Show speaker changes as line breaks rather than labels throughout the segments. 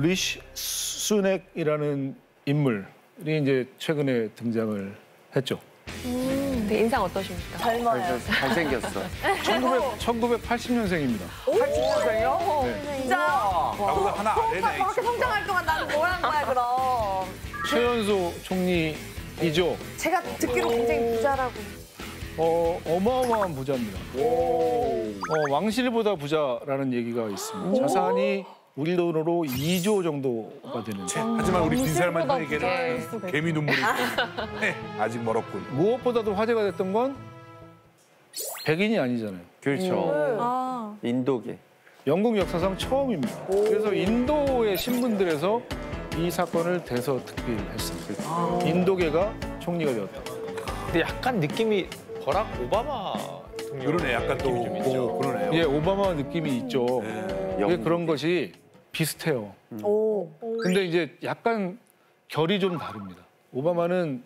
리시 수넥이라는 인물이 이제 최근에 등장을 했죠.
네, 인상 어떠십니까?
젊어요.
잘생겼어.
1980년생입니다.
80년생이요?
네.
진짜?
나보다 하나 아래네.
저렇게 성장할 동안 나는 뭘 한 거야, 그럼?
최연소 총리이죠.
제가 듣기로 굉장히 부자라고.
어마어마한 부자입니다. 왕실보다 부자라는 얘기가 있습니다. 자산이 우리 돈으로 2조 정도가 되는.
하지만 우리 빈살만
부자일
형에게는
수가
개미 눈물이 네, 아직 멀었군.
무엇보다도 화제가 됐던 건 백인이 아니잖아요.
그렇죠. 인도계.
영국 역사상 처음입니다. 그래서 인도의 신분들에서 이 사건을 대서특필했습니다. 인도계가 총리가 되었다.
근데 약간 느낌이 버락 오바마 대통령.
그러네, 약간 또
느낌이 좀 있죠.
그러네요.
예, 오바마 느낌이 있죠. 왜 그런 것이 비슷해요. 근데 이제 약간 결이 좀 다릅니다. 오바마는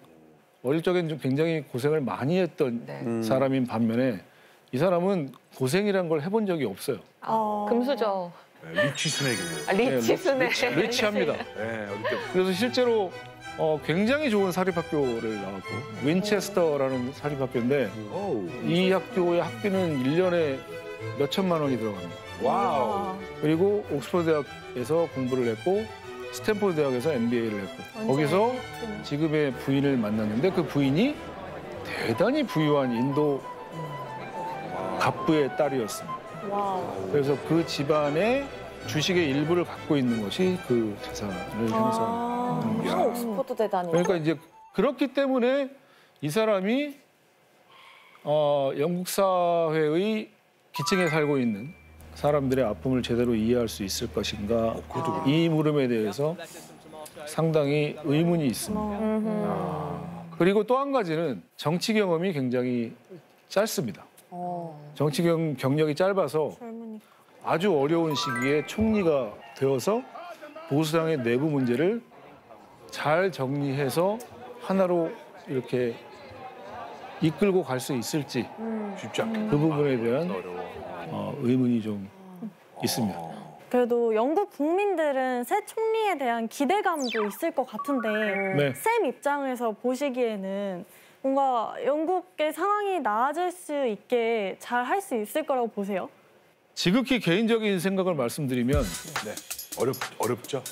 어릴 적엔 좀 굉장히 고생을 많이 했던 사람인 반면에 이 사람은 고생이란 걸 해본 적이 없어요.
금수저.
네, 리치 스낵이네요.
리치 스네.
리치합니다.
네, 어릴 때.
그래서 실제로 굉장히 좋은 사립학교를 나왔고 윈체스터라는 사립학교인데 이 학교의 학비는 1년에 몇 천만 원이 들어갑니다.
와우.
그리고 옥스퍼드 대학에서 공부를 했고 스탠포드 대학에서 MBA를 했고 거기서 지금의 부인을 만났는데 그 부인이 대단히 부유한 인도 갑부의 딸이었습니다. 그래서 그 집안의 주식의 일부를 갖고 있는 것이 그 재산을 형성하는 거예요.
옥스퍼드 대단히.
그러니까 이제 그렇기 때문에 이 사람이 영국 사회의 기층에 살고 있는 사람들의 아픔을 제대로 이해할 수 있을 것인가 이 물음에 대해서 상당히 의문이 있습니다. 그리고 또 한 가지는 정치 경험이 굉장히 짧습니다. 정치 경력이 짧아서 아주 어려운 시기에 총리가 되어서 보수당의 내부 문제를 잘 정리해서 하나로 이렇게 이끌고 갈 수 있을지
쉽지 않겠다.
그 부분에 대한 의문이 좀 있습니다.
그래도 영국 국민들은 새 총리에 대한 기대감도 있을 것 같은데
네.
쌤 입장에서 보시기에는 뭔가 영국의 상황이 나아질 수 있게 잘 할 수 있을 거라고 보세요?
지극히 개인적인 생각을 말씀드리면
네. 어렵죠?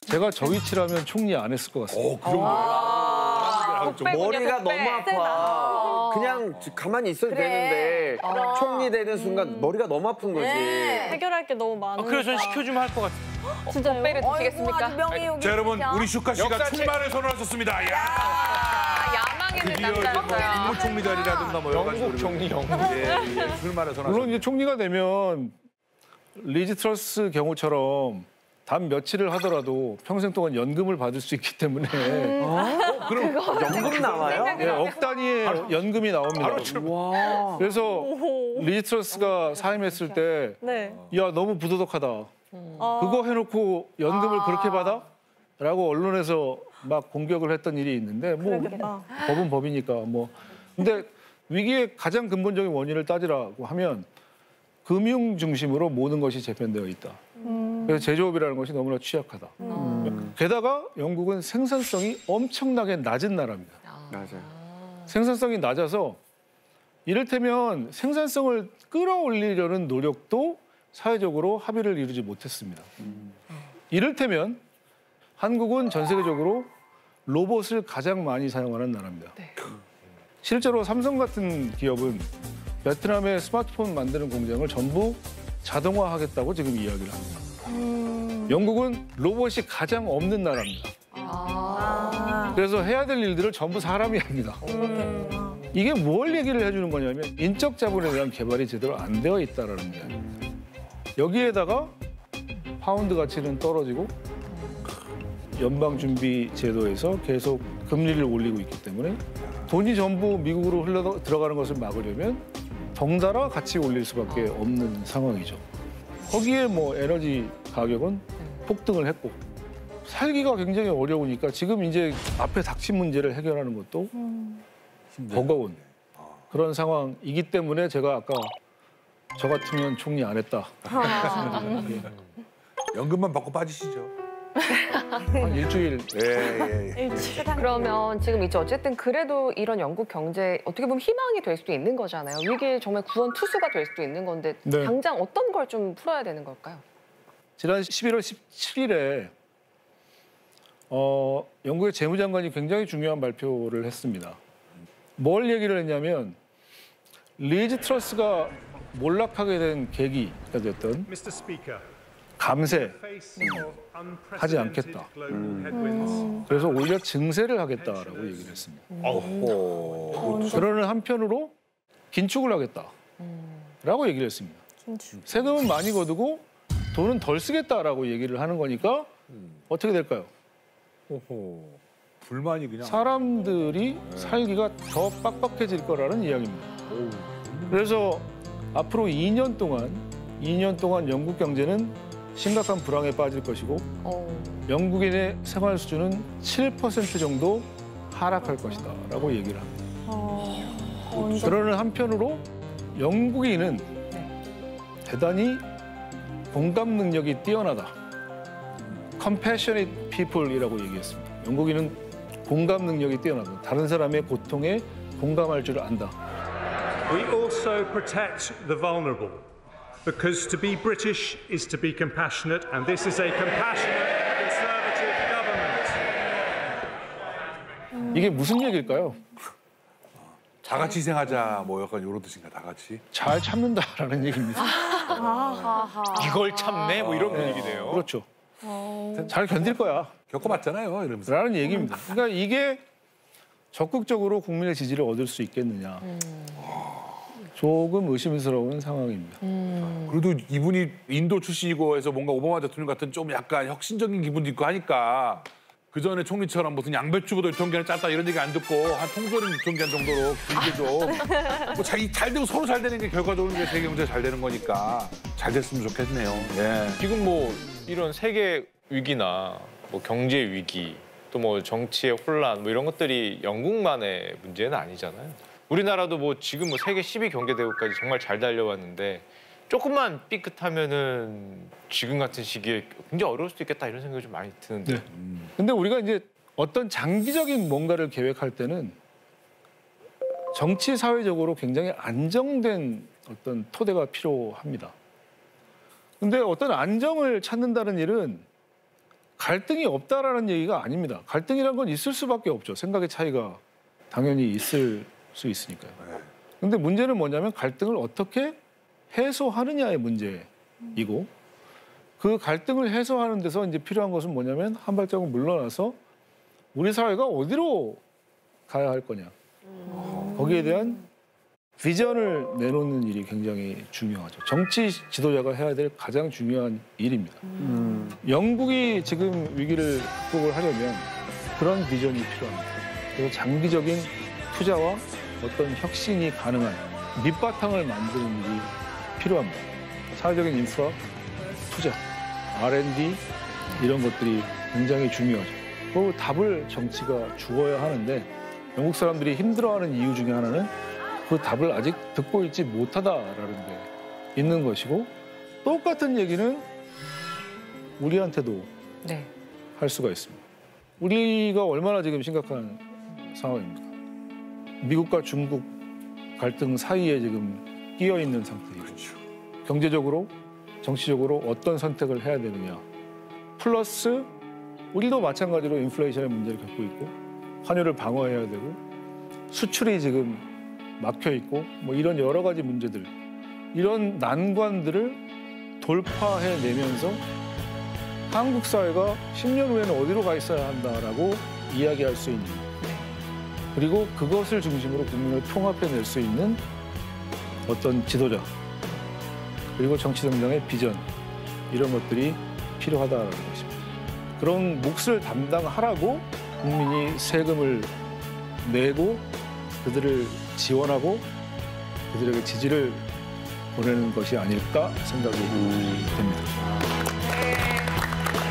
제가 저 위치라면 총리 안 했을 것 같습니다.
그 정도예요?
머리가 너무 아파. 그냥 가만히 있어도 되는데 총리 되는 순간 머리가 너무 아픈 거지.
해결할 게 너무 많으니까.
그래서 전 시켜주면 할 것 같아요.
진짜요?
빼를 드시겠습니까?
아주 명예욕이
자, 여러분,
있으시죠?
우리 슈카 씨가
역사책.
출마를 선언하셨습니다. 야!
야망 있는
드디어 이제 뭐
남자였어요.
국무총리 자리라든가 뭐 여러 가지
영국 총리, 영국.
예, 출마를 선언하셨습니다.
물론 이제 총리가 되면 리즈 트러스 경우처럼 단 며칠을 하더라도 평생 동안 연금을 받을 수 있기 때문에
그럼
연금 나와요?
예, 억 단위의 연금이 나옵니다.
와.
그래서 리즈 트러스가 사임했을 때
네.
야, 너무 부도덕하다. 그거 해놓고 연금을 그렇게 받아? 라고 언론에서 막 공격을 했던 일이 있는데 뭐
그러겠다.
법은 법이니까 뭐. 근데 위기의 가장 근본적인 원인을 따지라고 하면 금융 중심으로 모든 것이 재편되어 있다. 그래서 제조업이라는 것이 너무나 취약하다. 게다가 영국은 생산성이 엄청나게 낮은 나라입니다.
맞아요.
생산성이 낮아서 이를테면 생산성을 끌어올리려는 노력도 사회적으로 합의를 이루지 못했습니다. 이를테면 한국은 전 세계적으로 로봇을 가장 많이 사용하는 나라입니다. 실제로 삼성 같은 기업은 베트남의 스마트폰 만드는 공장을 전부 자동화하겠다고 지금 이야기를 합니다. 영국은 로봇이 가장 없는 나라입니다. 그래서 해야 될 일들을 전부 사람이 합니다. 이게 뭘 얘기를 해주는 거냐면 인적 자본에 대한 개발이 제대로 안 되어 있다는 이야기입니다. 여기에다가 파운드 가치는 떨어지고 연방준비제도에서 계속 금리를 올리고 있기 때문에 돈이 전부 미국으로 흘러 들어가는 것을 막으려면 덩달아 가치 올릴 수밖에 없는 상황이죠. 거기에 뭐 에너지 가격은 폭등을 했고 살기가 굉장히 어려우니까 지금 이제 앞에 닥친 문제를 해결하는 것도 버거운 그런 상황이기 때문에 제가 아까 저 같으면 총리 안 했다.
연금만 받고 빠지시죠.
한 일주일.
예.
그러면 지금 이제 어쨌든 그래도 이런 영국 경제 어떻게 보면 희망이 될 수도 있는 거잖아요. 위기에 정말 구원 투수가 될 수도 있는 건데
네.
당장 어떤 걸 좀 풀어야 되는 걸까요?
지난 11월 17일에 영국의 재무장관이 굉장히 중요한 발표를 했습니다. 뭘 얘기를 했냐면 리즈 트러스가 몰락하게 된 계기가 됐던 감세하지 않겠다. 그래서 오히려 증세를 하겠다라고 얘기를 했습니다. 그러는 한편으로 긴축을 하겠다라고 얘기를 했습니다. 세금은 많이 거두고 돈은 덜 쓰겠다라고 얘기를 하는 거니까 어떻게 될까요?
불만이 그냥.
사람들이 살기가 더 빡빡해질 거라는 이야기입니다. 그래서 앞으로 2년 동안 영국 경제는 심각한 불황에 빠질 것이고 영국인의 생활 수준은 7% 정도 하락할 것이다라고 얘기를 합니다. 그러는 한편으로 영국인은 대단히 공감 능력이 뛰어나다. Compassionate people이라고 얘기했습니다. 영국인은 공감 능력이 뛰어나다. 다른 사람의 고통에 공감할 줄 안다.
We also protect the vulnerable, because to be British is to be compassionate, and this is a compassionate Conservative government.
이게 무슨 얘기일까요?
다 같이 희생하자 뭐 약간 이런 뜻인가 다 같이.
잘 참는다라는 얘기입니다.
이걸 참네? 뭐 이런 분위기네요.
그렇죠. 잘 견딜 거야.
겪어봤잖아요 이러면서.
라는 얘기입니다. 그러니까 이게 적극적으로 국민의 지지를 얻을 수 있겠느냐. 조금 의심스러운 상황입니다.
그래도 이분이 인도 출신이고 해서 뭔가 오바마 대통령 같은 좀 약간 혁신적인 기분도 있고 하니까 그 전에 총리처럼 무슨 양배추보다 유통기한을 짰다 이런 얘기 안 듣고 한 통조림 유통기한 정도로 길게 좀 뭐 잘 되고 서로 잘 되는 게 결과적으로 세계 경제가 잘 되는 거니까 잘 됐으면 좋겠네요. 예.
지금 뭐 이런 세계 위기나 뭐 경제 위기 또 뭐 정치의 혼란 뭐 이런 것들이 영국만의 문제는 아니잖아요. 우리나라도 뭐 지금 뭐 세계 10위 경제 대국까지 정말 잘 달려왔는데 조금만 삐끗하면은 지금 같은 시기에 굉장히 어려울 수도 있겠다 이런 생각이 좀 많이 드는데.
네. 근데 우리가 이제 어떤 장기적인 뭔가를 계획할 때는 정치 사회적으로 굉장히 안정된 어떤 토대가 필요합니다. 근데 어떤 안정을 찾는다는 일은 갈등이 없다라는 얘기가 아닙니다. 갈등이란 건 있을 수밖에 없죠. 생각의 차이가 당연히 있을 수 있으니까요. 근데 문제는 뭐냐면 갈등을 어떻게 해소하느냐의 문제이고 그 갈등을 해소하는 데서 이제 필요한 것은 뭐냐면 한 발자국 물러나서 우리 사회가 어디로 가야 할 거냐. 거기에 대한 비전을 내놓는 일이 굉장히 중요하죠. 정치 지도자가 해야 될 가장 중요한 일입니다. 영국이 지금 위기를 극복을 하려면 그런 비전이 필요합니다. 그래서 장기적인 투자와 어떤 혁신이 가능한 밑바탕을 만드는 일이 필요합니다. 사회적인 인프라, 투자, R&D 이런 것들이 굉장히 중요하죠. 그 답을 정치가 주어야 하는데 영국 사람들이 힘들어하는 이유 중에 하나는 그 답을 아직 듣고 있지 못하다라는 게 있는 것이고 똑같은 얘기는 우리한테도
네.
할 수가 있습니다. 우리가 얼마나 지금 심각한 상황입니까? 미국과 중국 갈등 사이에 지금 끼어 있는 상태이고 경제적으로, 정치적으로 어떤 선택을 해야 되느냐. 플러스 우리도 마찬가지로 인플레이션의 문제를 겪고 있고 환율을 방어해야 되고 수출이 지금 막혀 있고 뭐 이런 여러 가지 문제들 이런 난관들을 돌파해내면서 한국 사회가 10년 후에는 어디로 가 있어야 한다라고 이야기할 수 있는 그리고 그것을 중심으로 국민을 통합해낼 수 있는 어떤 지도자 그리고 정치정당의 비전 이런 것들이 필요하다라는 것입니다. 그런 몫을 담당하라고 국민이 세금을 내고 그들을 지원하고 그들에게 지지를 보내는 것이 아닐까 생각이 됩니다.